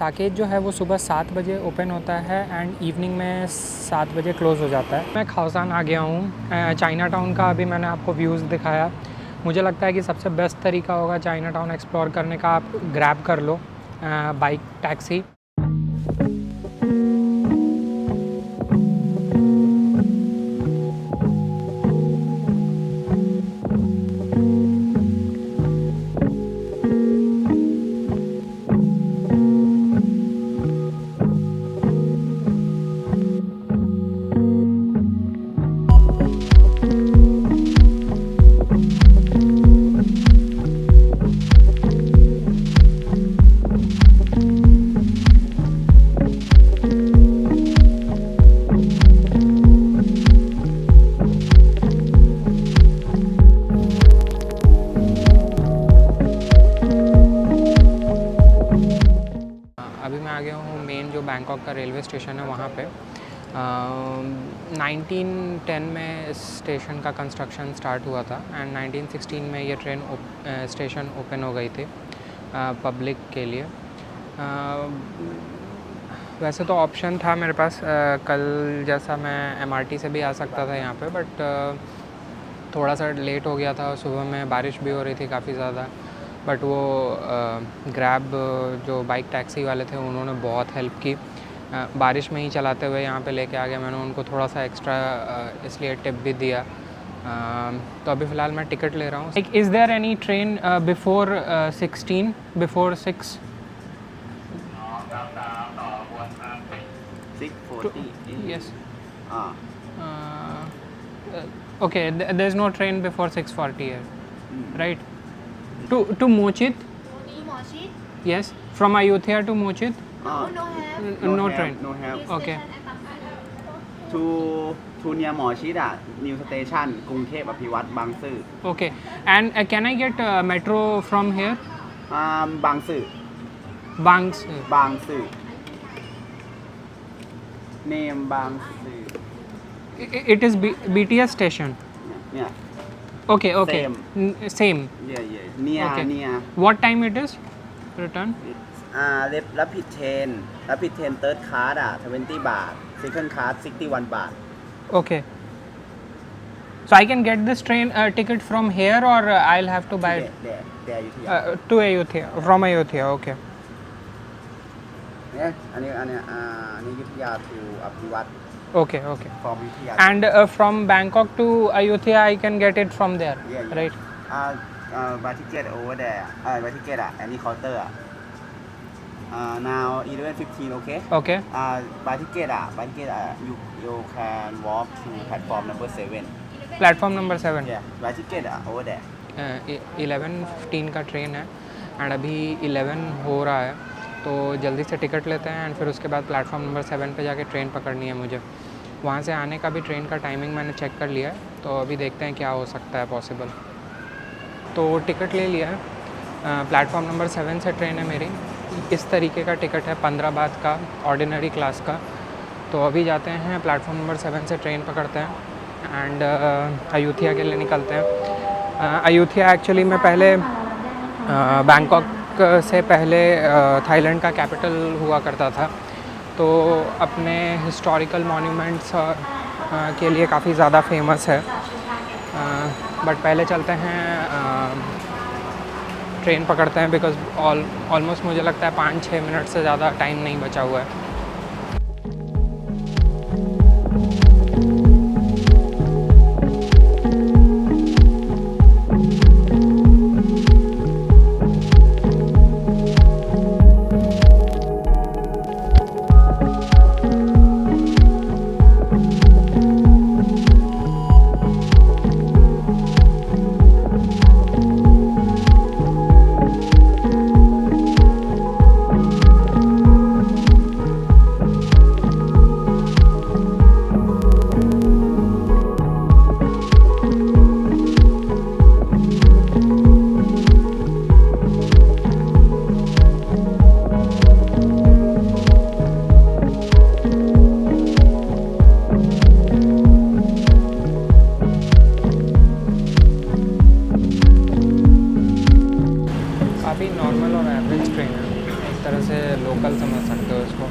साकेत जो है वो सुबह 7 बजे ओपन होता है एंड इवनिंग में 7 बजे क्लोज़ हो जाता है। मैं खाउसान आ गया हूँ। चाइना टाउन का अभी मैंने आपको व्यूज़ दिखाया। मुझे लगता है कि सबसे बेस्ट तरीका होगा चाइना टाउन एक्सप्लोर करने का, आप ग्रैब कर लो बाइक टैक्सी। अभी मैं आ गया हूँ मेन जो बैंकॉक का रेलवे स्टेशन है वहाँ पे। 1910 में इस स्टेशन का कंस्ट्रक्शन स्टार्ट हुआ था एंड 1916 में ये ट्रेन स्टेशन ओपन हो गई थी पब्लिक के लिए। वैसे तो ऑप्शन था मेरे पास कल जैसा मैं MRT से भी आ सकता था यहाँ पे, बट थोड़ा सा लेट हो गया था। सुबह में बारिश भी हो रही थी काफ़ी ज़्यादा, बट वो ग्रैब जो बाइक टैक्सी वाले थे उन्होंने बहुत हेल्प की। बारिश में ही चलाते हुए यहाँ पे लेके आ गया। मैंने उनको थोड़ा सा एक्स्ट्रा इसलिए टिप भी दिया। तो अभी फ़िलहाल मैं टिकट ले रहा हूँ। Like is there any train before 16 before 6? 6:40. Yes. Ah. Okay, there's no train before 6:40 here, right? To Mochit? Mochit? Yes. From Ayutthaya to Mochit? No have. No train. No have. Okay. To near หมอชิดอ่ะ New Station กรุงเทพอภิวัตรบางซื่อ Okay. And can I get metro from here? บางซื่อ Bangs. บางซื่อ Name บางซื่อ It is BTS station. เนี่ย Okay. Okay. Same. Same. near Okay. near What time it is? Return. รับผิดเทนเติร์ดคลาสอ่ะ20 บาท Second class 61 บาท Okay. So I can get this train ticket from here, or I'll have to buy it there อยู่ที่ to Ayutthaya, from Ayutthaya. Okay. เนี่ยอันนี้อยุธยา to อภิวัตร Okay. Okay. from อยุธยา And from Bangkok to Ayutthaya, I can get it from there, Yeah. right? buy ticket over there buy ticket อันนี้เคาน์เตอร์now 11:15 okay Okay. buy ticket you can walk to platform number 7 Platform number 7. yeah buy ticket over there 11:15 का train है and अभी 11 हो रहा है, तो जल्दी से ticket लेते हैं एंड फिर उसके बाद प्लेटफॉर्म नंबर 7 पे जाके ट्रेन पकड़नी है मुझे। वहाँ से आने का भी ट्रेन का टाइमिंग मैंने चेक कर लिया है, तो अभी देखते हैं क्या हो सकता है पॉसिबल। तो टिकट ले लिया है। प्लेटफॉर्म नंबर 7 से ट्रेन है मेरी। इस तरीके का टिकट है 15 बात का, ऑर्डिनरी क्लास का। तो अभी जाते हैं प्लेटफॉर्म नंबर 7 से ट्रेन पकड़ते हैं एंड अयोध्या के लिए निकलते हैं। अयोध्या एक्चुअली में पहले बैंकॉक से पहले थाईलैंड का कैपिटल हुआ करता था, तो अपने हिस्टोरिकल मॉन्यूमेंट्स के लिए काफ़ी ज़्यादा फेमस है। बट पहले चलते हैं ट्रेन पकड़ते हैं, बिकॉज ऑलमोस्ट मुझे लगता है 5-6 मिनट से ज़्यादा टाइम नहीं बचा हुआ है। तरह से लोकल समझ सकते हो इसको।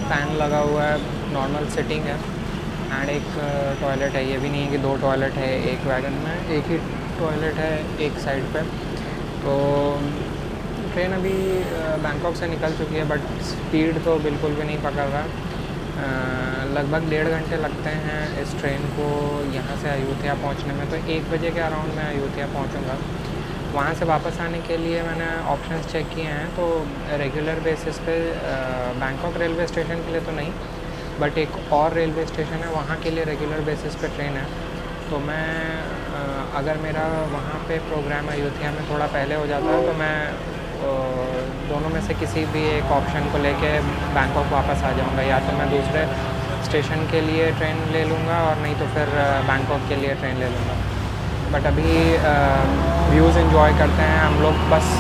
फैन लगा हुआ है, नॉर्मल सिटिंग है, एंड एक टॉयलेट है। ये भी नहीं है कि 2 टॉयलेट है एक वैगन में, एक ही टॉयलेट है एक साइड पे। तो ट्रेन अभी बैंकॉक से निकल चुकी है, बट स्पीड तो बिल्कुल भी नहीं पकड़ रहा। लगभग 1.5 घंटे लगते हैं इस ट्रेन को यहाँ से अयोध्या पहुँचने में। तो 1 बजे के अराउंड मैं अयोध्या पहुँचूँगा। वहाँ से वापस आने के लिए मैंने ऑप्शंस चेक किए हैं, तो रेगुलर बेसिस पे बैंकॉक रेलवे स्टेशन के लिए तो नहीं, बट एक और रेलवे स्टेशन है वहाँ के लिए रेगुलर बेसिस पे ट्रेन है। तो मैं अगर मेरा वहाँ पे प्रोग्राम अयोध्या में थोड़ा पहले हो जाता है, तो मैं दोनों में से किसी भी एक ऑप्शन को लेके बैंकॉक वापस आ जाऊँगा, या तो मैं दूसरे स्टेशन के लिए ट्रेन ले लूँगा और नहीं तो फिर बैंकॉक के लिए ट्रेन ले लूँगा। बट अभी व्यूज़ एंजॉय करते हैं हम लोग, बस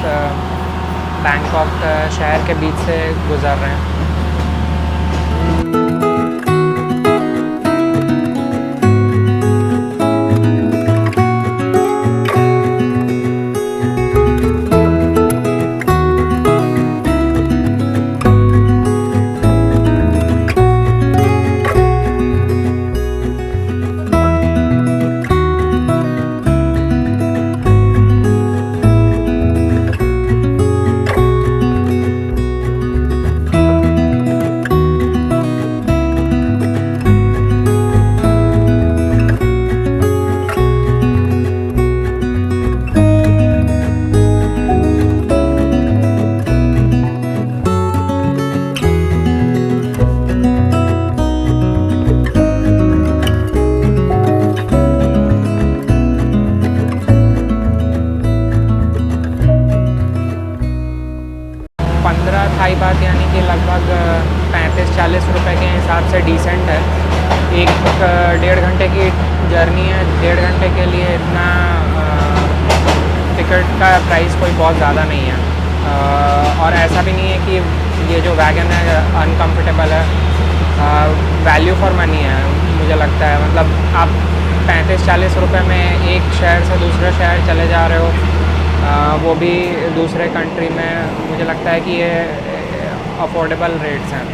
बैंकॉक शहर के बीच से गुज़र रहे हैं। थाई बात यानी कि लगभग 35-40 रुपए के हिसाब से डिसेंट है। एक 1.5 घंटे की जर्नी है, 1.5 घंटे के लिए इतना टिकट का प्राइस कोई बहुत ज़्यादा नहीं है। और ऐसा भी नहीं है कि ये जो वैगन है अनकम्फर्टेबल है, वैल्यू फॉर मनी है मुझे लगता है। मतलब आप 35-40 रुपए में एक शहर से दूसरे शहर चले जा रहे हो, वो भी दूसरे कंट्री में। मुझे लगता है कि ये अफोर्डेबल रेट्स हैं,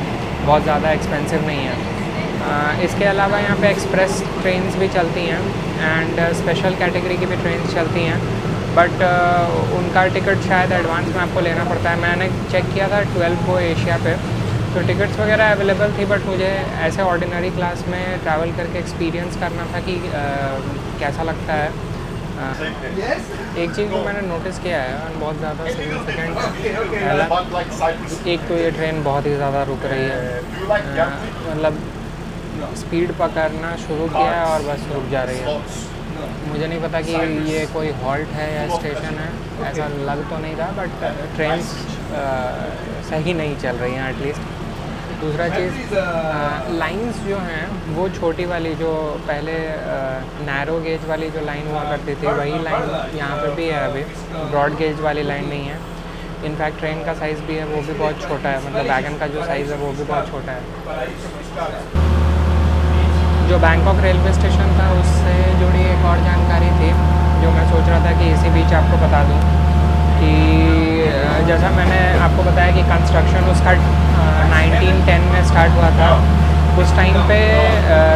बहुत ज़्यादा एक्सपेंसिव नहीं है। इसके अलावा यहाँ पे एक्सप्रेस ट्रेन्स भी चलती हैं एंड स्पेशल कैटेगरी की भी ट्रेन्स चलती हैं, बट उनका टिकट शायद एडवांस में आपको लेना पड़ता है। मैंने चेक किया था 12 को एशिया पे, तो टिकट्स वगैरह अवेलेबल थी, बट मुझे ऐसे ऑर्डिनरी क्लास में ट्रैवल करके एक्सपीरियंस करना था कि कैसा लगता है। एक चीज़ जो मैंने नोटिस किया है और बहुत ज़्यादा सिग्निफिकेंट है, एक तो ये ट्रेन बहुत ही ज़्यादा रुक रही है। मतलब स्पीड पकड़ना शुरू किया है और बस रुक जा रही है। मुझे नहीं पता कि ये कोई हॉल्ट है या स्टेशन है, ऐसा लग तो नहीं रहा, बट ट्रेन सही नहीं चल रही हैं एटलीस्ट। दूसरा चीज़, लाइंस जो हैं वो छोटी वाली, जो पहले नैरो गेज वाली जो लाइन हुआ करती थी, वही लाइन यहाँ पे भी है अभी। ब्रॉड गेज वाली लाइन नहीं है। इनफैक्ट ट्रेन का साइज़ भी है वो भी बहुत छोटा है, मतलब वैगन का जो साइज़ है वो भी बहुत छोटा है। जो बैंकॉक रेलवे स्टेशन था उससे जुड़ी एक और जानकारी थी जो मैं सोच रहा था कि इसी बीच आपको बता दूं कि जैसा मैंने आपको बताया कि कंस्ट्रक्शन उसका 1910 में स्टार्ट हुआ था। उस टाइम पे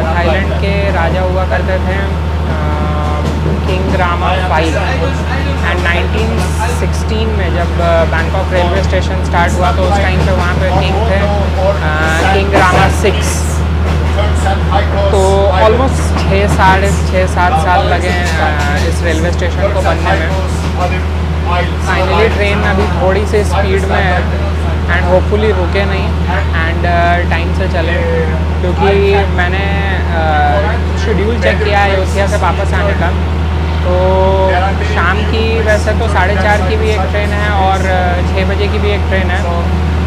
थाईलैंड के राजा हुआ करते थे किंग रामा V, एंड 1916 में जब बैंकॉक रेलवे स्टेशन स्टार्ट हुआ तो उस टाइम पे वहाँ पे किंग थे किंग रामा VI। तो ऑलमोस्ट 6-7 साल लगे इस रेलवे स्टेशन को बनने में। फाइनली ट्रेन अभी थोड़ी सी स्पीड में है एंड होपफुली रुके नहीं एंड टाइम से चले, क्योंकि मैंने शेड्यूल चेक किया है अयोध्या से वापस आने का। तो शाम की वैसे तो 4:30 की भी एक ट्रेन है और 6 बजे की भी एक ट्रेन है।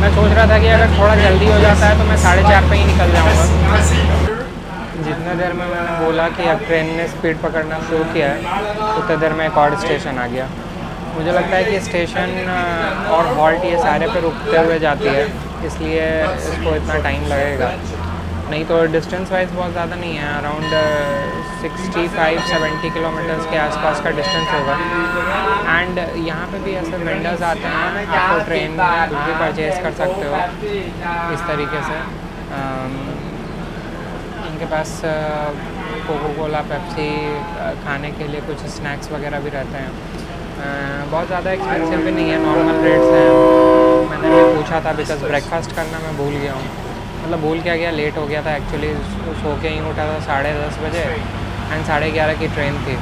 मैं सोच रहा था कि अगर थोड़ा जल्दी हो जाता है तो मैं 4:30 पे ही निकल जाऊँगा। जितने देर में मैंने बोला कि अब ट्रेन ने स्पीड पकड़ना शुरू किया है, उतने देर में एक और स्टेशन आ गया। मुझे लगता है कि स्टेशन और हॉल्ट ये सारे पे रुकते हुए जाती है, इसलिए इसको इतना टाइम लगेगा। नहीं तो डिस्टेंस वाइज बहुत ज़्यादा नहीं है, अराउंड 65-70 किलोमीटर्स के आसपास का डिस्टेंस होगा। एंड यहाँ पे भी ऐसे वेंडर्स आते हैं, आपको ट्रेन में कुछ भी परचेज़ कर सकते हो इस तरीके से। इनके पास कोको कोला, पेप्सी, खाने के लिए कुछ स्नैक्स वगैरह भी रहते हैं। बहुत ज़्यादा एक्सपेंसिव भी नहीं है, नॉर्मल रेट्स हैं। मैंने भी पूछा था बिकॉज ब्रेकफास्ट करना मैं भूल गया हूँ, मतलब भूल क्या गया, लेट हो गया था एक्चुअली, सो के ही उठा था 10:30 बजे एंड 11:30 की ट्रेन थी।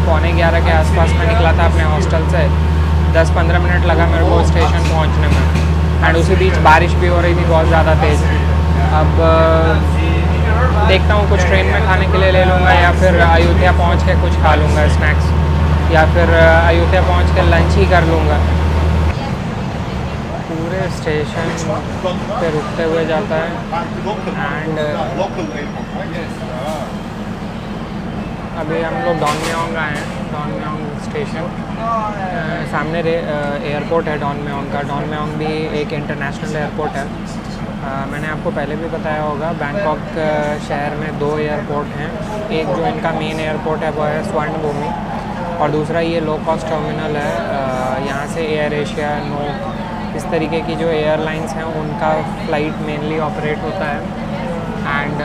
11:15 के आसपास मैं निकला था अपने हॉस्टल से। 10-15 मिनट लगा मेरे को स्टेशन पहुँचने में एंड उसी बीच बारिश भी हो रही थी बहुत ज़्यादा तेज़। अब देखता हूँ कुछ ट्रेन में खाने के लिए ले लूँगा या फिर अयोध्या पहुँच के कुछ खा लूँगा स्नैक्स, या फिर अयोध्या पहुँच के लंच ही कर लूँगा। पूरे स्टेशन पे रुकते हुए जाता है एंड अभी हम लोग डॉनम्योंग आए हैं, डॉनम्योंग स्टेशन। सामने एयरपोर्ट है डॉनम्योंग का। डॉनम्योंग भी एक इंटरनेशनल एयरपोर्ट है। मैंने आपको पहले भी बताया होगा, बैंकॉक शहर में 2 एयरपोर्ट हैं। एक जो इनका मेन एयरपोर्ट है वो है स्वर्णभूमि, और दूसरा ये लो कॉस्ट टर्मिनल है। यहाँ से एयर एशिया, नोक, इस तरीके की जो एयरलाइंस हैं उनका फ़्लाइट मेनली ऑपरेट होता है। एंड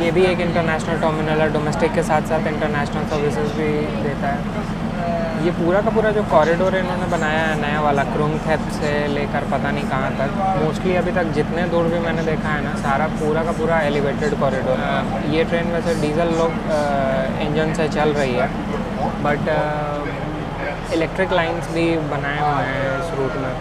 ये भी एक इंटरनेशनल टर्मिनल है, डोमेस्टिक के साथ साथ इंटरनेशनल सर्विसेज भी देता है। ये पूरा का पूरा जो कॉरिडोर इन्होंने बनाया है नया वाला, क्रोंगथेप से लेकर पता नहीं कहाँ तक, मोस्टली अभी तक जितने दूर भी मैंने देखा है ना, सारा पूरा का पूरा एलिवेटेड कॉरिडोर है। ये ट्रेन वैसे डीजल इंजन से चल रही है, बट इलेक्ट्रिक लाइंस भी बनाए हुए हैं इस रूट में।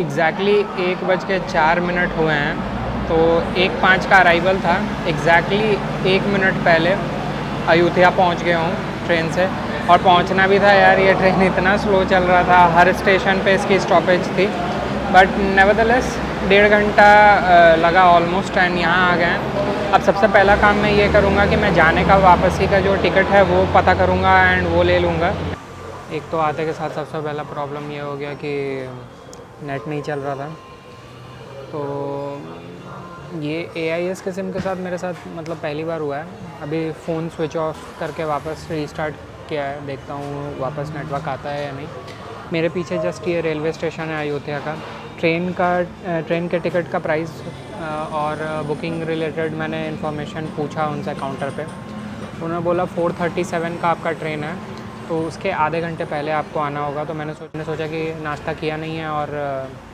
एग्जैक्टली 1:04 हुए हैं, तो 1:05 का अराइवल था। एग्जैक्टली 1 मिनट पहले अयोध्या पहुंच गया हूं ट्रेन से, और पहुंचना भी था यार, ये ट्रेन इतना स्लो चल रहा था, हर स्टेशन पे इसकी स्टॉपेज थी, बट नेवरदलेस 1.5 घंटा लगा ऑलमोस्ट एंड यहाँ आ गए। अब सबसे पहला काम मैं ये करूँगा कि मैं जाने का वापसी का जो टिकट है वो पता करूँगा एंड वो ले लूँगा। एक तो आते के साथ सबसे पहला प्रॉब्लम ये हो गया कि नेट नहीं चल रहा था, तो ये AIS के सिम के साथ मेरे साथ मतलब पहली बार हुआ है। अभी फ़ोन स्विच ऑफ करके वापस रीस्टार्ट किया है, देखता हूँ वापस नेटवर्क आता है या नहीं। मेरे पीछे जस्ट ये रेलवे स्टेशन है अयोध्या का। ट्रेन के टिकट का प्राइस और बुकिंग रिलेटेड मैंने इन्फॉर्मेशन पूछा उनसे काउंटर पे। उन्होंने बोला 4:37 का आपका ट्रेन है, तो उसके आधे घंटे पहले आपको आना होगा। तो मैंने सोचा कि नाश्ता किया नहीं है और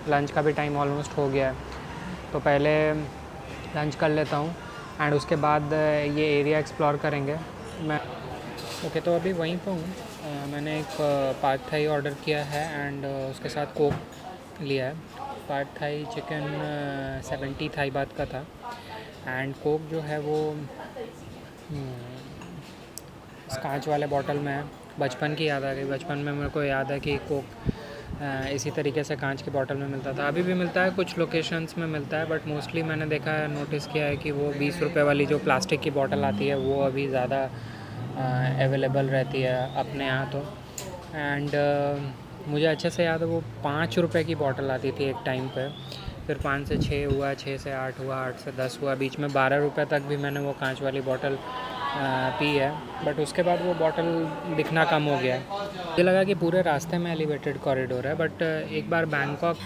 लंच का भी टाइम ऑलमोस्ट हो गया है, तो पहले लंच कर लेता हूँ एंड उसके बाद ये एरिया एक्सप्लोर करेंगे। मैं ओके, तो अभी वहीं पे हूँ। मैंने एक पार्ट थाई ऑर्डर किया है एंड उसके साथ कोक लिया है। पार्ट थाई चिकन 70 थाई बात का था एंड कोक जो है वो इस कांच वाले बॉटल में है। बचपन की याद आ गई। बचपन में मेरे को याद है कि कोक इसी तरीके से कांच की बॉटल में मिलता था। अभी भी मिलता है, कुछ लोकेशंस में मिलता है, बट मोस्टली मैंने देखा है, नोटिस किया है कि वो 20 रुपये वाली जो प्लास्टिक की बॉटल आती है वो अभी ज़्यादा अवेलेबल रहती है अपने यहाँ तो। एंड मुझे अच्छे से याद है वो 5 रुपये की बॉटल आती थी एक टाइम पे, फिर 5 से 6 हुआ, 6 से 8 हुआ, 8 से 10 हुआ, बीच में 12 रुपये तक भी मैंने वो कांच वाली बॉटल पी है। बट उसके बाद वो बॉटल दिखना कम हो गया। मुझे लगा कि पूरे रास्ते में एलिवेटेड कॉरिडोर है, बट एक बार बैंकॉक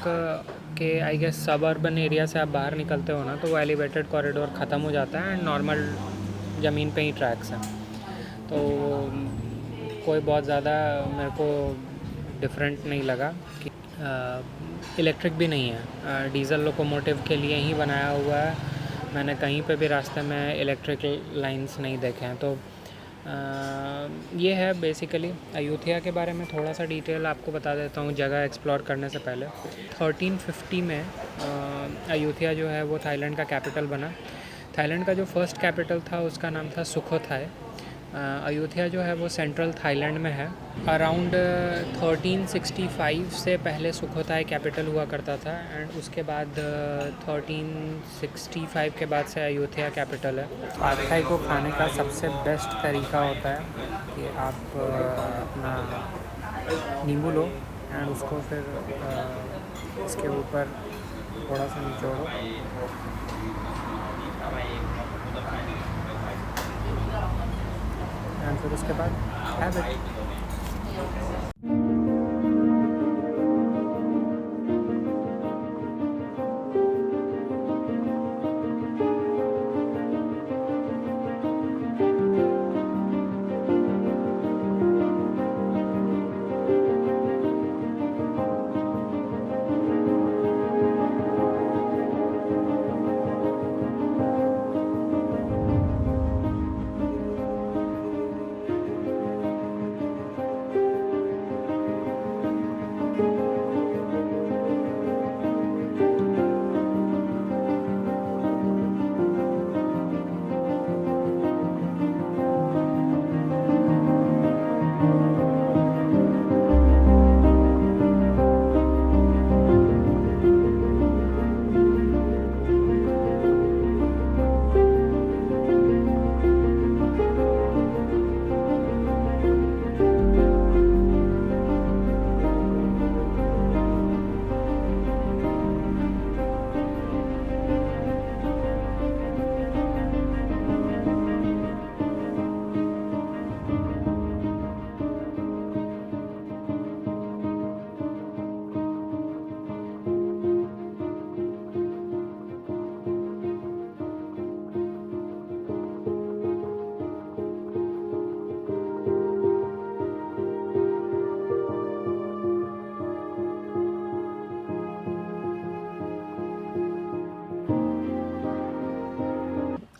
के आई गेस सब अर्बन एरिया से आप बाहर निकलते हो ना, तो वो एलिवेटेड कॉरिडोर ख़त्म हो जाता है एंड नॉर्मल ज़मीन पे ही ट्रैक्स हैं। तो कोई बहुत ज़्यादा मेरे को डिफरेंट नहीं लगा कि इलेक्ट्रिक भी नहीं है, डीज़ल लोकोमोटिव के लिए ही बनाया हुआ है। मैंने कहीं पे भी रास्ते में इलेक्ट्रिक लाइंस नहीं देखे हैं। तो ये है बेसिकली। अयोध्या के बारे में थोड़ा सा डिटेल आपको बता देता हूँ जगह एक्सप्लोर करने से पहले। 1350 में अयोध्या जो है वो थाईलैंड का कैपिटल बना। थाईलैंड का जो फर्स्ट कैपिटल था उसका नाम था सुखोथाई। अयोध्या जो है वो सेंट्रल थाईलैंड में है। अराउंड 1365 से पहले सुखोथाई कैपिटल हुआ करता था एंड उसके बाद 1365 के बाद से अयोध्या कैपिटल है। पाद थाई को खाने का सबसे बेस्ट तरीका होता है कि आप अपना नींबू लो एंड उसको फिर इसके ऊपर थोड़ा सा निचोड़ो एंड फिर उसके बाद हैव इट।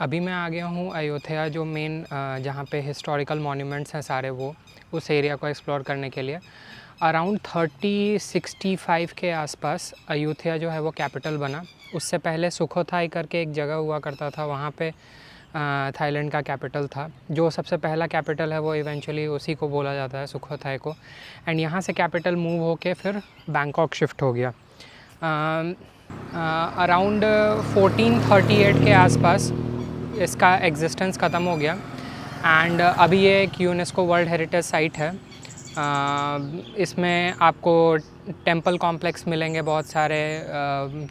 अभी मैं आ गया हूँ अयोध्या, जो मेन जहाँ पे हिस्टोरिकल मॉन्यूमेंट्स हैं सारे, वो उस एरिया को एक्सप्लोर करने के लिए। अराउंड 1365 के आसपास अयोध्या जो है वो कैपिटल बना। उससे पहले सुखोथाई करके एक जगह हुआ करता था, वहाँ पे थाईलैंड का कैपिटल था। जो सबसे पहला कैपिटल है वो इवेंचुअली उसी को बोला जाता है, सुखोथाई को। एंड यहाँ से कैपिटल मूव होके फिर बैंकॉक शिफ्ट हो गया। अराउंड 1438 के आसपास इसका एग्जिस्टेंस ख़त्म हो गया एंड अभी ये एक यूनेस्को वर्ल्ड हेरिटेज साइट है। इसमें आपको टेंपल कॉम्प्लेक्स मिलेंगे, बहुत सारे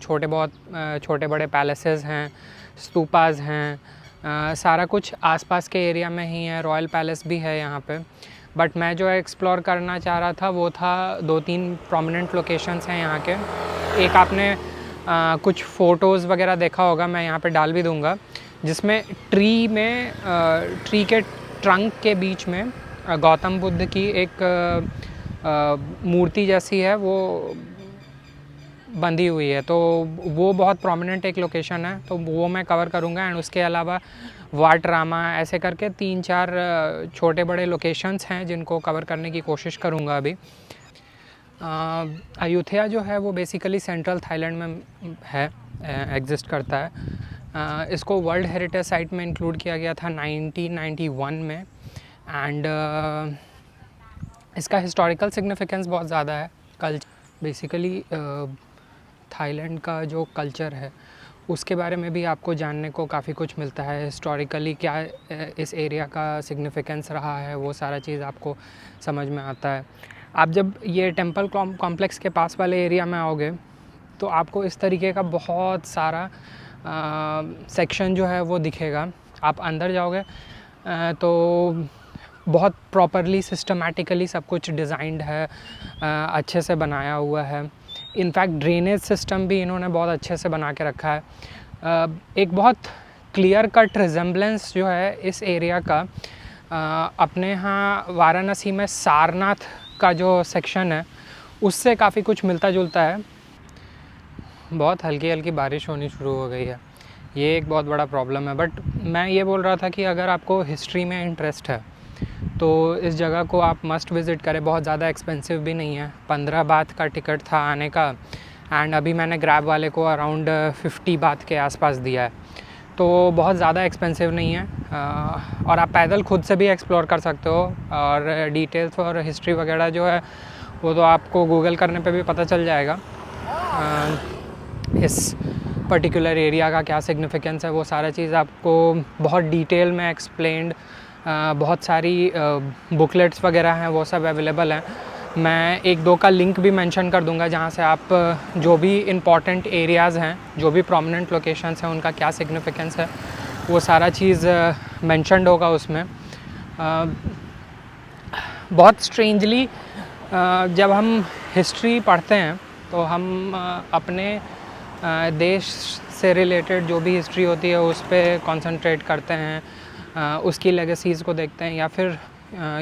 छोटे बड़े पैलेसेस हैं, स्तूपास हैं, सारा कुछ आसपास के एरिया में ही है। रॉयल पैलेस भी है यहाँ पे। बट मैं जो एक्सप्लोर करना चाह रहा था वो था 2-3 प्रोमिनेंट लोकेशंस हैं यहाँ के। एक आपने कुछ फ़ोटोज़ वगैरह देखा होगा, मैं यहाँ पे डाल भी दूँगा, जिसमें ट्री के ट्रंक के बीच में गौतम बुद्ध की एक मूर्ति जैसी है, वो बंधी हुई है। तो वो बहुत प्रोमिनेंट एक लोकेशन है, तो वो मैं कवर करूँगा। एंड उसके अलावा वाटरामा, ऐसे करके 3-4 छोटे बड़े लोकेशंस हैं जिनको कवर करने की कोशिश करूँगा अभी। अयोध्या जो है वो बेसिकली सेंट्रल थाईलैंड में है, एग्जिस्ट करता है। इसको वर्ल्ड हेरिटेज साइट में इंक्लूड किया गया था 1991 में। एंड इसका हिस्टोरिकल सिग्निफिकेंस बहुत ज़्यादा है। बेसिकली थाईलैंड का जो कल्चर है उसके बारे में भी आपको जानने को काफ़ी कुछ मिलता है। हिस्टोरिकली क्या इस एरिया का सिग्निफिकेंस रहा है, वो सारा चीज़ आपको समझ में आता है। आप जब ये टेंपल कॉम्प्लेक्स के पास वाले एरिया में आओगे तो आपको इस तरीके का बहुत सारा सेक्शन जो है वो दिखेगा। आप अंदर जाओगे तो बहुत प्रॉपरली सिस्टमैटिकली सब कुछ डिज़ाइंड है, अच्छे से बनाया हुआ है। इनफैक्ट ड्रेनेज सिस्टम भी इन्होंने बहुत अच्छे से बना के रखा है। एक बहुत क्लियर कट रिजेम्बलेंस जो है इस एरिया का अपने यहाँ वाराणसी में सारनाथ का जो सेक्शन है उससे काफ़ी कुछ मिलता जुलता है। बहुत हल्की हल्की बारिश होनी शुरू हो गई है, ये एक बहुत बड़ा प्रॉब्लम है। बट मैं ये बोल रहा था कि अगर आपको हिस्ट्री में इंटरेस्ट है तो इस जगह को आप मस्ट विज़िट करें। बहुत ज़्यादा एक्सपेंसिव भी नहीं है, 15 बात का टिकट था आने का, एंड अभी मैंने ग्रैब वाले को अराउंड 50 बात के आसपास दिया है, तो बहुत ज़्यादा एक्सपेंसिव नहीं है। और आप पैदल खुद से भी एक्सप्लोर कर सकते हो, और डिटेल्स और हिस्ट्री वगैरह जो है वो तो आपको गूगल करने पे भी पता चल जाएगा। इस पर्टिकुलर एरिया का क्या सिग्निफिकेंस है वो सारा चीज़ आपको बहुत डिटेल में एक्सप्लेन्ड, बहुत सारी बुकलेट्स वगैरह हैं वो सब अवेलेबल हैं। मैं 1-2 का लिंक भी मेंशन कर दूंगा जहाँ से आप जो भी इम्पॉर्टेंट एरियाज़ हैं, जो भी प्रोमिनेंट लोकेशंस हैं, उनका क्या सिग्निफिकेंस है वो सारा चीज़ मेंशन्ड होगा उसमें। बहुत स्ट्रेंजली जब हम हिस्ट्री पढ़ते हैं तो हम अपने देश से रिलेटेड जो भी हिस्ट्री होती है उस पर कॉन्सेंट्रेट करते हैं, उसकी लेगेसीज़ को देखते हैं, या फिर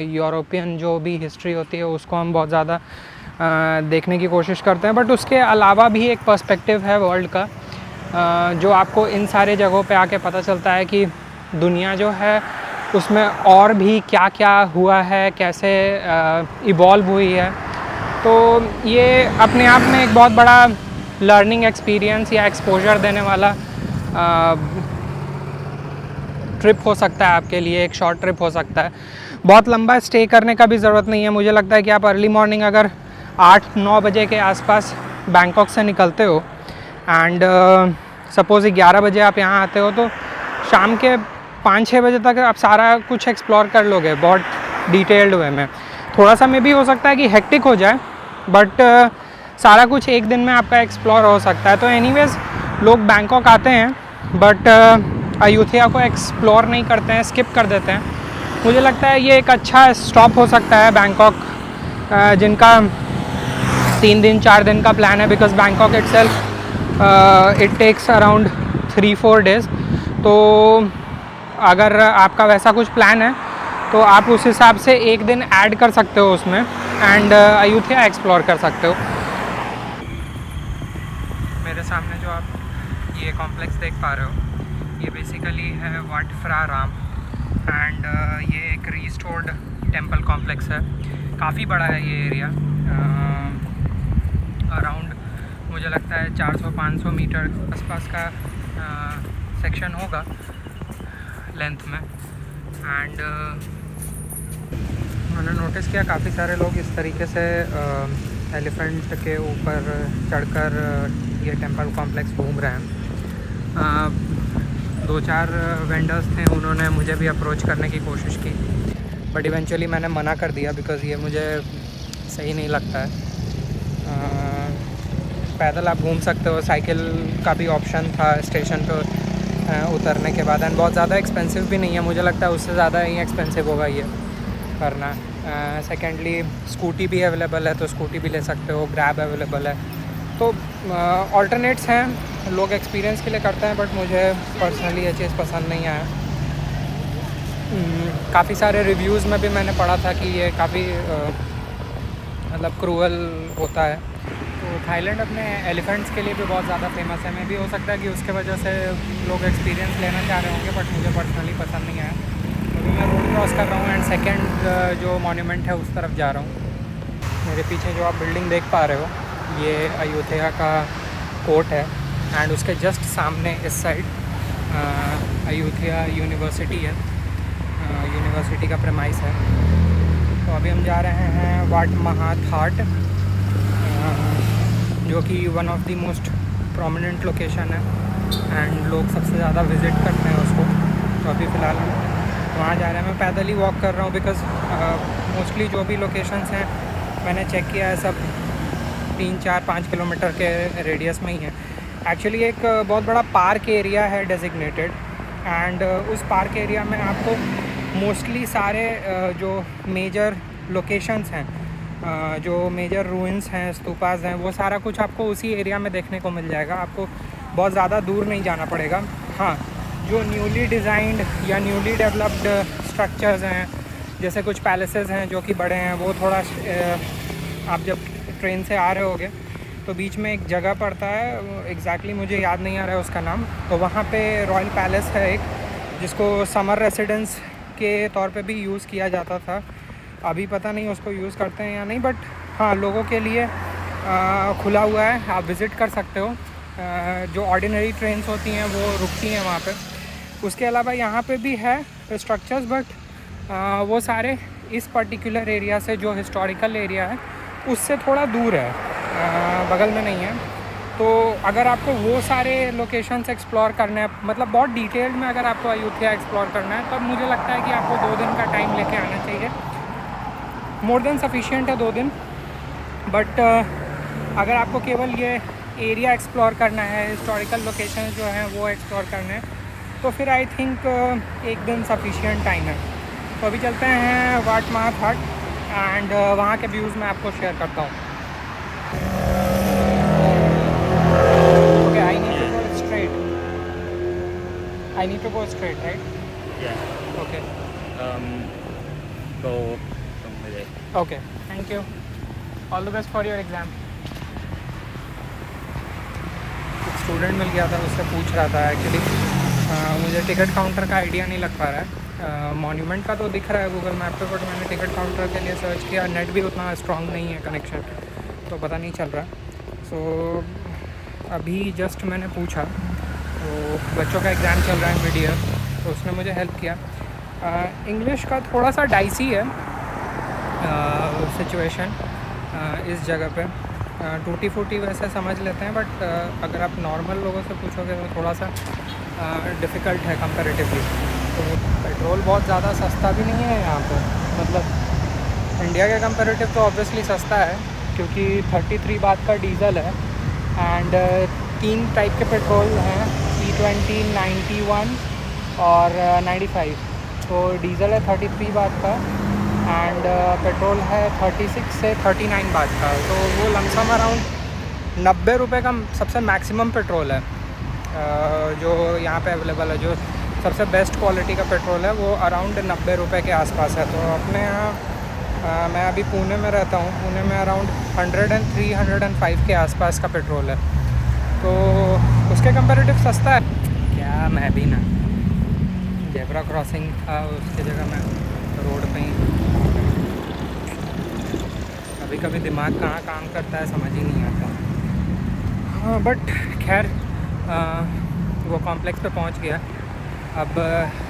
यूरोपियन जो भी हिस्ट्री होती है उसको हम बहुत ज़्यादा देखने की कोशिश करते हैं। बट उसके अलावा भी एक पर्सपेक्टिव है वर्ल्ड का, जो आपको इन सारे जगहों पे आके पता चलता है कि दुनिया जो है उसमें और भी क्या क्या हुआ है, कैसे इवॉल्व हुई है। तो ये अपने आप में एक बहुत बड़ा लर्निंग एक्सपीरियंस या एक्सपोजर देने वाला ट्रिप हो सकता है आपके लिए, एक शॉर्ट ट्रिप हो सकता है। बहुत लंबा स्टे करने का भी ज़रूरत नहीं है। मुझे लगता है कि आप अर्ली मॉर्निंग अगर 8-9 बजे के आसपास बैंकॉक से निकलते हो एंड सपोज़ 11 बजे आप यहाँ आते हो, तो शाम के 5-6 बजे तक आप सारा कुछ एक्सप्लोर कर लोगे बहुत डिटेल्ड वे में। थोड़ा सा में भी हो सकता है कि हेक्टिक हो जाए, बट सारा कुछ एक दिन में आपका एक्सप्लोर हो सकता है। तो एनीवेज़ लोग बैंकॉक आते हैं बट अयोध्या को एक्सप्लोर नहीं करते हैं, स्किप कर देते हैं। मुझे लगता है ये एक अच्छा स्टॉप हो सकता है बैंकॉक, जिनका 3 दिन 4 दिन का प्लान है, because Bangkok itself it takes around 3-4 days. तो अगर आपका वैसा कुछ प्लान है तो आप उस हिसाब से एक दिन ऐड कर सकते हो उसमें, एंड अयोध्या एक्सप्लोर कर सकते हो। मेरे सामने जो आप ये कॉम्प्लेक्स देख पा रहे हो ये बेसिकली है वाट फ्रा राम, एंड ये एक रीस्टोर्ड टेंपल कॉम्प्लेक्स है। काफ़ी बड़ा है ये एरिया, अराउंड मुझे लगता है 400-500 मीटर आसपास का सेक्शन होगा लेंथ में। एंड मैंने नोटिस किया काफ़ी सारे लोग इस तरीके से एलिफेंट के ऊपर चढ़कर ये टेंपल कॉम्प्लेक्स घूम रहे हैं। 2-4 वेंडर्स थे, उन्होंने मुझे भी अप्रोच करने की कोशिश की, बट इवेंचुअली मैंने मना कर दिया बिकॉज़ ये मुझे सही नहीं लगता है। पैदल आप घूम सकते हो, साइकिल का भी ऑप्शन था स्टेशन पर उतरने के बाद, एंड बहुत ज़्यादा एक्सपेंसिव भी नहीं है। मुझे लगता है उससे ज़्यादा ही एक्सपेंसिव होगा ये करना। सेकेंडली स्कूटी भी अवेलेबल है, तो स्कूटी भी ले सकते हो, ग्रैब अवेलेबल है। तो ऑल्टरनेट्स हैं, लोग एक्सपीरियंस के लिए करते हैं, बट मुझे पर्सनली ये चीज़ पसंद नहीं आया। काफ़ी सारे रिव्यूज़ में भी मैंने पढ़ा था कि ये काफ़ी मतलब क्रूअल होता है, तो तो थाईलैंड अपने एलिफेंट्स के लिए भी बहुत ज़्यादा फेमस है। मे भी हो सकता है कि उसके वजह से लोग एक्सपीरियंस लेना चाह रहे होंगे, बट मुझे पर्सनली पसंद नहीं आया। अभी मैं रोड क्रॉस कर रहा हूँ एंड सेकंड जो मॉन्यूमेंट है उस तरफ जा रहा हूँ। मेरे पीछे जो आप बिल्डिंग देख पा रहे हो ये अयोध्या का कोर्ट है एंड उसके जस्ट सामने इस साइड अयोध्या यूनिवर्सिटी है, यूनिवर्सिटी का प्रेमाइस है। तो अभी हम जा रहे हैं वाट महाथाट, जो कि one of the most prominent location है एंड लोग सबसे ज़्यादा विज़िट करते हैं उसको। तो अभी फ़िलहाल हम वहाँ जा रहे हैं। मैं पैदल ही वॉक कर रहा हूँ बिकॉज़ मोस्टली जो भी लोकेशंस हैं मैंने चेक किया है सब 3-4-5 किलोमीटर के रेडियस में ही है। एक्चुअली एक बहुत बड़ा पार्क एरिया है डेजिग्नेटेड एंड उस पार्क एरिया में आपको मोस्टली सारे जो मेजर लोकेशंस हैं, जो मेजर रूइंस हैं, स्तूपास हैं, वो सारा कुछ आपको उसी एरिया में देखने को मिल जाएगा। आपको बहुत ज़्यादा दूर नहीं जाना पड़ेगा। हाँ, जो न्यूली डिज़ाइंड या न्यूली डेवलप्ड स्ट्रक्चर्स हैं, जैसे कुछ पैलेसेस हैं जो कि बड़े हैं, वो थोड़ा आप जब ट्रेन से आ रहे होगे तो बीच में एक जगह पड़ता है, एग्जैक्टली मुझे याद नहीं आ रहा है उसका नाम। तो वहाँ पे रॉयल पैलेस है एक, जिसको समर रेसिडेंस के तौर पे भी यूज़ किया जाता था। अभी पता नहीं उसको यूज़ करते हैं या नहीं, बट हाँ, लोगों के लिए खुला हुआ है, आप विज़िट कर सकते हो। जो ऑर्डिनरी ट्रेन्स होती हैं वो रुकती हैं वहाँ पे। उसके अलावा यहाँ पे भी है स्ट्रक्चर्स, बट वो सारे इस पर्टिकुलर एरिया से, जो हिस्टोरिकल एरिया है उससे थोड़ा दूर है, बगल में नहीं है। तो अगर आपको वो सारे लोकेशंस एक्सप्लोर करना है, मतलब बहुत डिटेल्ड में अगर आपको अयोध्या एक्सप्लोर करना है, तब मुझे लगता है कि आपको 2 दिन का टाइम लेके आना चाहिए। मोर देन सफिशिएंट है 2 दिन। बट अगर आपको केवल ये एरिया एक्सप्लोर करना है, हिस्टोरिकल लोकेशन जो हैं वो एक्सप्लोर करने हैं, तो फिर आई थिंक 1 दिन सफिशिएंट टाइम है। तो अभी चलते हैं वाट महाथाट एंड वहाँ के व्यूज़ मैं आपको शेयर करता हूँ। Okay, I need to go straight, I need to go straight, right? Yeah. Okay Go from there. Okay, thank you, all the best for your exam. एक स्टूडेंट मिल गया था, उससे पूछ रहा था एक्चुअली, मुझे टिकट काउंटर का आइडिया नहीं लग पा रहा है। मॉन्यूमेंट का तो दिख रहा है गूगल मैप पे, बट मैंने टिकट काउंटर के लिए सर्च किया, नेट भी उतना स्ट्रॉन्ग नहीं है कनेक्शन, तो पता नहीं चल रहा। सो अभी जस्ट मैंने पूछा, तो बच्चों का एग्ज़ाम चल रहा है मिड ईयर, तो उसने मुझे हेल्प किया। इंग्लिश का थोड़ा सा डाइसी है सिचुएशन इस जगह पे। टूटी फूटी वैसे समझ लेते हैं, बट अगर आप नॉर्मल लोगों से पूछोगे तो थोड़ा सा डिफ़िकल्ट है कंपैरेटिवली। तो पेट्रोल बहुत ज़्यादा सस्ता भी नहीं है यहाँ पे, मतलब इंडिया के कंपैरेटिव तो ऑब्वियसली सस्ता है, क्योंकि 33 बात का डीज़ल है एंड 3 टाइप के पेट्रोल हैं, E20, 91 और 95। तो डीज़ल है 33 बात का एंड पेट्रोल है 36 से 39 बात का। तो वो लमसम अराउंड 90 रुपये का सबसे मैक्सिमम पेट्रोल है जो यहाँ पे अवेलेबल है। जो सबसे बेस्ट क्वालिटी का पेट्रोल है वो अराउंड 90 रुपये के आसपास है। तो अपने यहाँ मैं अभी पुणे में रहता हूँ, पुणे में अराउंड 103-105 के आसपास का पेट्रोल है, तो उसके कंपैरेटिव सस्ता है। क्या मैं भी ना, जेब्रा क्रॉसिंग था उसकी जगह मैं रोड पे ही। कभी कभी दिमाग कहाँ काम करता है समझ ही नहीं आता। हाँ, बट खैर वो कॉम्प्लेक्स पे पहुँच गया। अब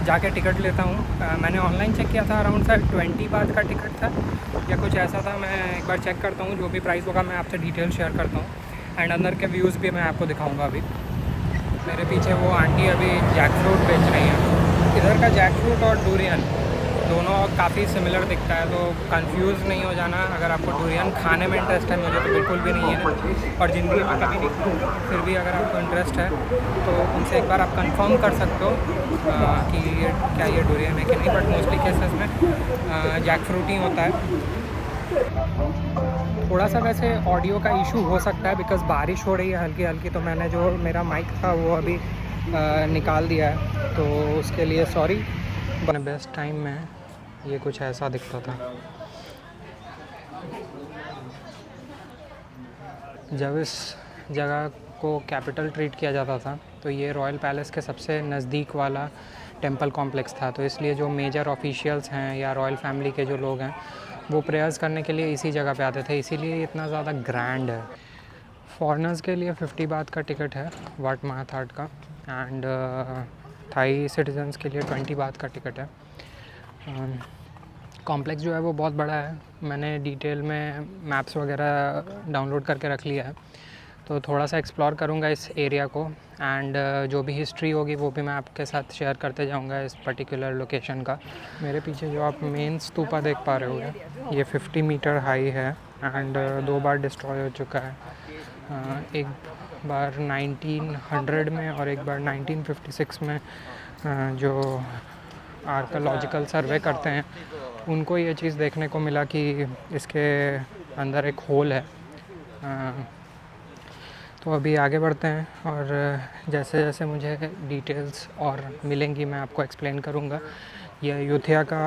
जाके टिकट लेता हूँ। मैंने ऑनलाइन चेक किया था, अराउंड शायद 20 बात का टिकट था या कुछ ऐसा था। मैं एक बार चेक करता हूँ, जो भी प्राइस होगा मैं आपसे डिटेल शेयर करता हूँ एंड अंदर के व्यूज़ भी मैं आपको दिखाऊँगा। अभी मेरे पीछे वो आंटी अभी जैक फ्रूट बेच रही हैं। इधर का जैक फ्रूट और डूरियन दोनों काफ़ी सिमिलर दिखता है, तो कंफ्यूज नहीं हो जाना। अगर आपको डूरियन खाने में इंटरेस्ट है, मुझे तो बिल्कुल भी नहीं है और ज़िंदगी में कभी नहीं खाऊंगा, फिर भी अगर आपको इंटरेस्ट है तो उनसे एक बार आप कंफर्म कर सकते हो कि क्या ये डूरियन है कि नहीं। बट मोस्टली केसेस में जैक फ्रूट ही होता है। थोड़ा सा वैसे ऑडियो का इशू हो सकता है बिकॉज़ बारिश हो रही है हल्की हल्की, तो मैंने जो मेरा माइक था वो अभी निकाल दिया है, तो उसके लिए सॉरी। बेस्ट टाइम में ये कुछ ऐसा दिखता था। जब इस जगह को कैपिटल ट्रीट किया जाता था तो ये रॉयल पैलेस के सबसे नज़दीक वाला टेंपल कॉम्प्लेक्स था, तो इसलिए जो मेजर ऑफिशियल्स हैं या रॉयल फैमिली के जो लोग हैं वो प्रेयर्स करने के लिए इसी जगह पे आते थे, इसीलिए इतना ज़्यादा ग्रैंड है। फॉरेनर्स के लिए 50 बात का टिकट है वाट महाथाट का, एंड थाई सिटीजन्स के लिए 20 बात का टिकट है। कॉम्प्लेक्स जो है वो बहुत बड़ा है, मैंने डिटेल में मैप्स वगैरह डाउनलोड करके रख लिया है, तो थोड़ा सा एक्सप्लोर करूँगा इस एरिया को, एंड जो भी हिस्ट्री होगी वो भी मैं आपके साथ शेयर करते जाऊँगा इस पर्टिकुलर लोकेशन का। मेरे पीछे जो आप मेन स्तूपा देख पा रहे होगे ये 50 मीटर हाई है, एंड 2 बार डिस्ट्रॉय हो चुका है, एक बार 1900 में और एक बार 1956 में। जो आर्कियोलॉजिकल सर्वे करते हैं उनको ये चीज़ देखने को मिला कि इसके अंदर एक होल है। तो अभी आगे बढ़ते हैं और जैसे जैसे मुझे डिटेल्स और मिलेंगी मैं आपको एक्सप्लेन करूँगा। यह अयोध्या का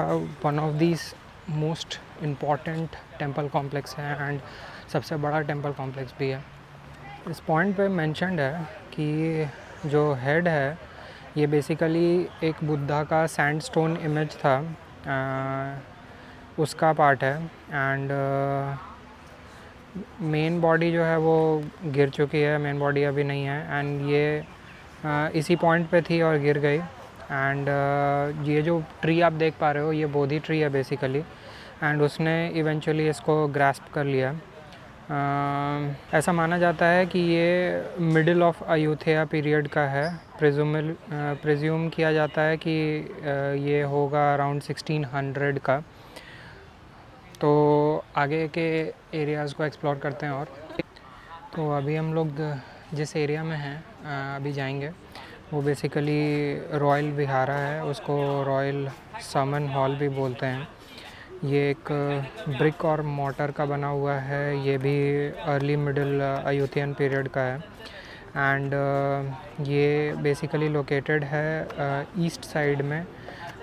one of these most important temple complex है एंड सबसे बड़ा टेंपल कॉम्प्लेक्स भी है। इस पॉइंट पे मेंशन्ड है कि जो हेड है ये बेसिकली एक बुद्धा का सैंडस्टोन इमेज था, उसका पार्ट है, एंड मेन बॉडी जो है वो गिर चुकी है, मेन बॉडी अभी नहीं है, एंड ये इसी पॉइंट पे थी और गिर गई। एंड ये जो ट्री आप देख पा रहे हो ये बोधि ट्री है बेसिकली, एंड उसने इवेंचुअली इसको ग्रास्प कर लिया। ऐसा माना जाता है कि ये मिडिल ऑफ अयोध्या पीरियड का है, प्रिज्यूम किया जाता है कि ये होगा अराउंड 1600 का। तो आगे के एरियाज़ को एक्सप्लोर करते हैं। और तो अभी हम लोग जिस एरिया में हैं अभी जाएंगे वो बेसिकली रॉयल विहारा है, उसको रॉयल समन हॉल भी बोलते हैं। ये एक ब्रिक और मॉर्टर का बना हुआ है, ये भी अर्ली मिडिल अयोध्यन पीरियड का है, एंड ये बेसिकली लोकेटेड है ईस्ट साइड में,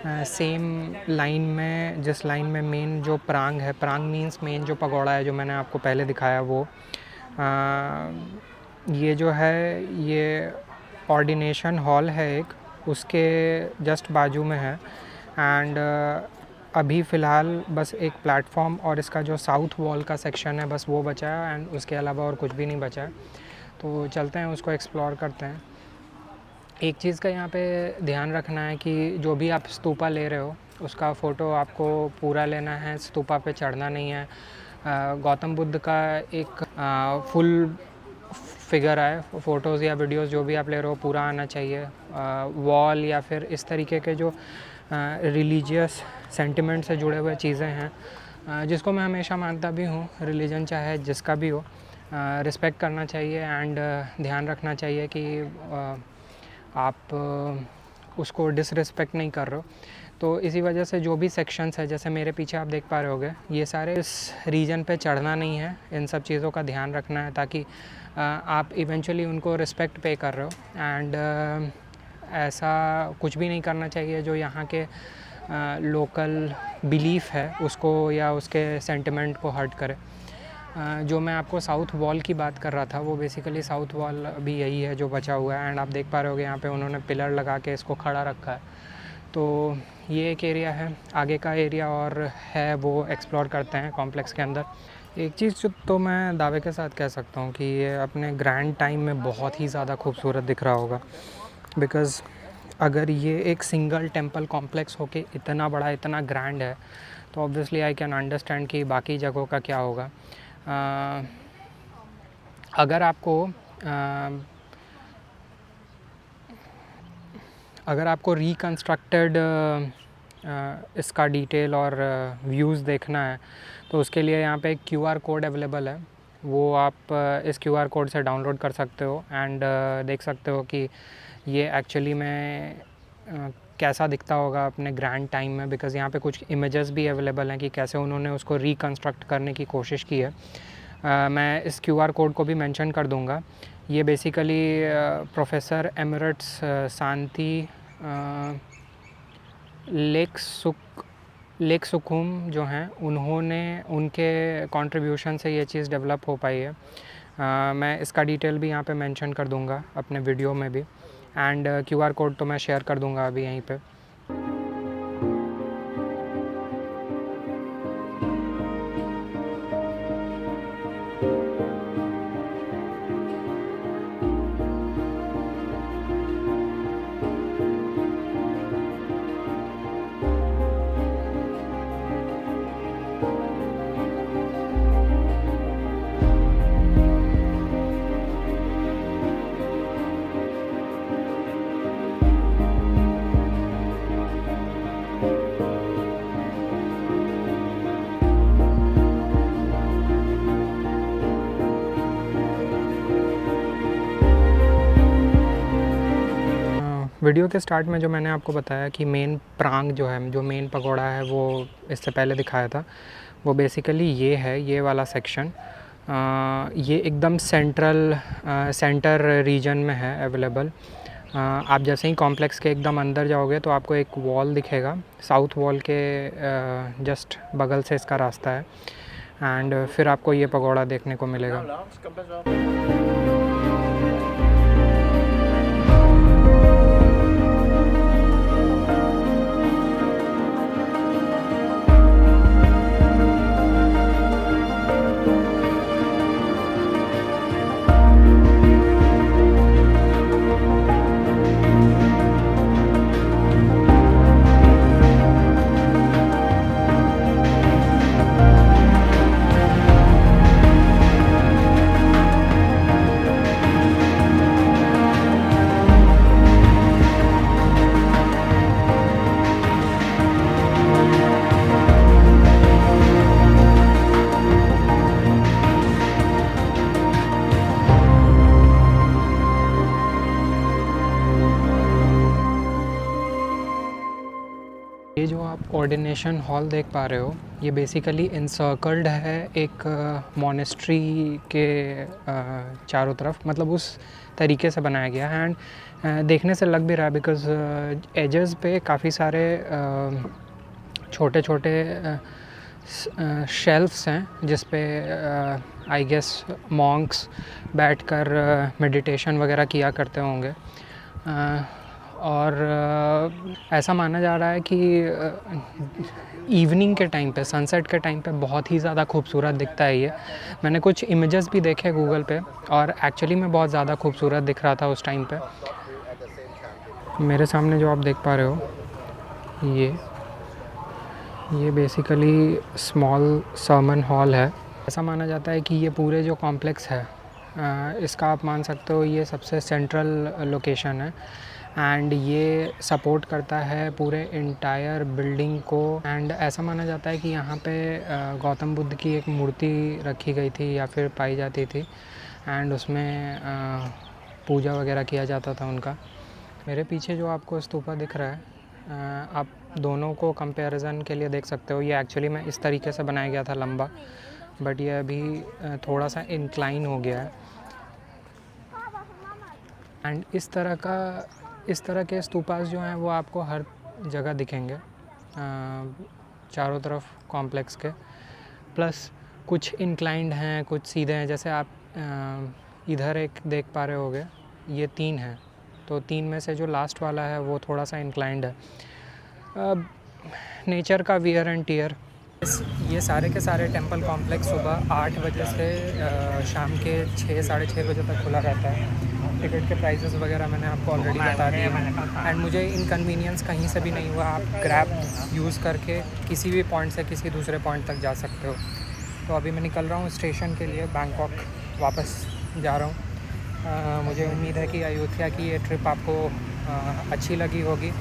सेम लाइन में, जिस लाइन में मेन जो प्रांग है, प्रांग मीन्स मेन जो पगोड़ा है जो मैंने आपको पहले दिखाया वो, ये जो है ये ऑर्डिनेशन हॉल है एक, उसके जस्ट बाजू में है। एंड अभी फ़िलहाल बस एक प्लेटफॉर्म और इसका जो साउथ वॉल का सेक्शन है बस वो बचा है, एंड उसके अलावा और कुछ भी नहीं बचा है। तो चलते हैं उसको एक्सप्लोर करते हैं। एक चीज़ का यहाँ पे ध्यान रखना है कि जो भी आप स्तूपा ले रहे हो उसका फ़ोटो आपको पूरा लेना है, स्तूपा पे चढ़ना नहीं है। गौतम बुद्ध का एक फुल फिगर है, फ़ोटोज़ या वीडियोज़ जो भी आप ले रहे हो पूरा आना चाहिए। वॉल या फिर इस तरीके के जो रिलीजियस सेंटिमेंट से जुड़े हुए चीज़ें हैं, जिसको मैं हमेशा मानता भी हूँ, रिलीजन चाहे जिसका भी हो, रिस्पेक्ट करना चाहिए एंड ध्यान रखना चाहिए कि आप उसको डिसरिस्पेक्ट नहीं कर रहे हो। तो इसी वजह से जो भी सेक्शंस है, जैसे मेरे पीछे आप देख पा रहे होगे, ये सारे इस रीजन पे चढ़ना नहीं है, इन सब चीज़ों का ध्यान रखना है ताकि आप इवेंचुअली उनको रिस्पेक्ट पे कर रहे हो। एंड ऐसा कुछ भी नहीं करना चाहिए जो यहाँ के लोकल बिलीफ है उसको या उसके सेंटिमेंट को हर्ट करे। जो मैं आपको साउथ वॉल की बात कर रहा था वो बेसिकली साउथ वॉल भी यही है जो बचा हुआ है, एंड आप देख पा रहे होगे यहाँ पे उन्होंने पिलर लगा के इसको खड़ा रखा है। तो ये एक एरिया है, आगे का एरिया और है वो एक्सप्लोर करते हैं कॉम्प्लेक्स के अंदर। एक चीज़ तो मैं दावे के साथ कह सकता हूँ कि ये अपने ग्रैंड टाइम में बहुत ही ज़्यादा खूबसूरत दिख रहा होगा, बिकॉज़ अगर ये एक सिंगल टेंपल कॉम्प्लेक्स होके इतना बड़ा, इतना ग्रैंड है, तो ऑब्वियसली आई कैन अंडरस्टैंड कि बाकी जगहों का क्या होगा। अगर आपको रिकंस्ट्रक्टेड इसका डिटेल और व्यूज़ देखना है तो उसके लिए यहाँ पे एक QR कोड अवेलेबल है, वो आप इस QR कोड से डाउनलोड कर सकते हो एंड देख सकते हो कि ये एक्चुअली में कैसा दिखता होगा अपने ग्रैंड टाइम में, बिकॉज़ यहाँ पे कुछ इमेजेस भी अवेलेबल हैं कि कैसे उन्होंने उसको रिकंस्ट्रक्ट करने की कोशिश की है। मैं इस QR कोड को भी मेंशन कर दूँगा। ये बेसिकली प्रोफेसर एमरिटस शांति लेक सुखुम जो हैं, उन्होंने, उनके कंट्रीब्यूशन से ये चीज़ डेवलप हो पाई है। मैं इसका डिटेल भी यहाँ पे मेंशन कर दूँगा अपने वीडियो में भी, एंड QR कोड तो मैं शेयर कर दूँगा अभी यहीं पे। वीडियो के स्टार्ट में जो मैंने आपको बताया कि मेन प्रांग जो है, जो मेन पकौड़ा है, वो इससे पहले दिखाया था, वो बेसिकली ये है, ये वाला सेक्शन। ये एकदम सेंटर रीजन में है अवेलेबल। आप जैसे ही कॉम्प्लेक्स के एकदम अंदर जाओगे तो आपको एक वॉल दिखेगा, साउथ वॉल के जस्ट बगल से इसका रास्ता है, एंड फिर आपको ये पकौड़ा देखने को मिलेगा। ये जो आप ऑर्डिनेशन हॉल देख पा रहे हो, ये बेसिकली इंसर्कल्ड है एक मॉनेस्ट्री के चारों तरफ, मतलब उस तरीके से बनाया गया है। एंड देखने से लग भी रहा है बिकॉज़ एजेस पे काफ़ी सारे छोटे छोटे शेल्फ्स हैं जिस पे आई गेस मॉन्क्स बैठकर मेडिटेशन वगैरह किया करते होंगे। और ऐसा माना जा रहा है कि इवनिंग के टाइम पे, सनसेट के टाइम पे बहुत ही ज़्यादा खूबसूरत दिखता है ये। मैंने कुछ इमेजेस भी देखे गूगल पे और एक्चुअली में बहुत ज़्यादा खूबसूरत दिख रहा था उस टाइम पे। मेरे सामने जो आप देख पा रहे हो, ये बेसिकली स्मॉल सर्मन हॉल है। ऐसा माना जाता है कि ये पूरे जो कॉम्प्लेक्स है, इसका आप मान सकते हो ये सबसे सेंट्रल लोकेशन है, एंड ये सपोर्ट करता है पूरे इंटायर बिल्डिंग को। एंड ऐसा माना जाता है कि यहाँ पे गौतम बुद्ध की एक मूर्ति रखी गई थी या फिर पाई जाती थी, एंड उसमें पूजा वगैरह किया जाता था उनका। मेरे पीछे जो आपको स्तूपा दिख रहा है, आप दोनों को कंपैरिजन के लिए देख सकते हो। ये एक्चुअली में इस तरीके से बनाया गया था लंबा, बट ये अभी थोड़ा सा इंक्लाइन हो गया है। एंड इस तरह के स्तूपास जो हैं वो आपको हर जगह दिखेंगे चारों तरफ कॉम्प्लेक्स के। प्लस कुछ इंक्लाइंड हैं, कुछ सीधे हैं। जैसे आप इधर एक देख पा रहे होगे, ये 3 हैं, तो 3 में से जो लास्ट वाला है वो थोड़ा सा इंक्लाइंड है। नेचर का वियर एंड टियर। ये सारे के सारे टेंपल कॉम्प्लेक्स सुबह 8 बजे से शाम के 6 साढ़े 6 बजे तक खुला रहता है। टिकट के प्राइसेस वगैरह मैंने आपको ऑलरेडी बता दिए हैं, एंड मुझे इनकन्वीनियंस कहीं से भी नहीं हुआ। आप ग्रैब यूज़ करके किसी भी पॉइंट से किसी दूसरे पॉइंट तक जा सकते हो। तो अभी मैं निकल रहा हूँ स्टेशन के लिए, बैंकॉक वापस जा रहा हूँ। मुझे उम्मीद है कि अयोध्या की ये ट्रिप आपको अच्छी लगी होगी।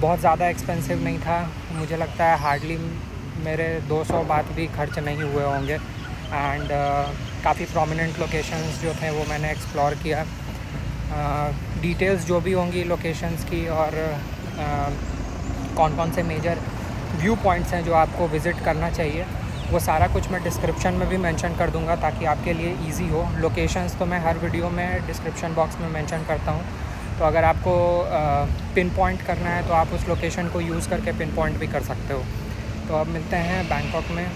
बहुत ज़्यादा एक्सपेंसिव नहीं था, मुझे लगता है हार्डली मेरे 200 बात भी खर्च नहीं हुए होंगे। एंड काफ़ी प्रोमिनेंट लोकेशंस जो थे वो मैंने एक्सप्लोर किया। डिटेल्स जो भी होंगी लोकेशंस की और कौन कौन से मेजर व्यू पॉइंट्स हैं जो आपको विज़िट करना चाहिए, वो सारा कुछ मैं डिस्क्रिप्शन में भी मेंशन कर दूंगा ताकि आपके लिए इजी हो। लोकेशंस तो मैं हर वीडियो में डिस्क्रिप्शन बॉक्स में मेंशन करता हूँ, तो अगर आपको पिन पॉइंट करना है तो आप उस लोकेशन को यूज़ करके पिन पॉइंट भी कर सकते हो। तो अब मिलते हैं बैंकॉक में।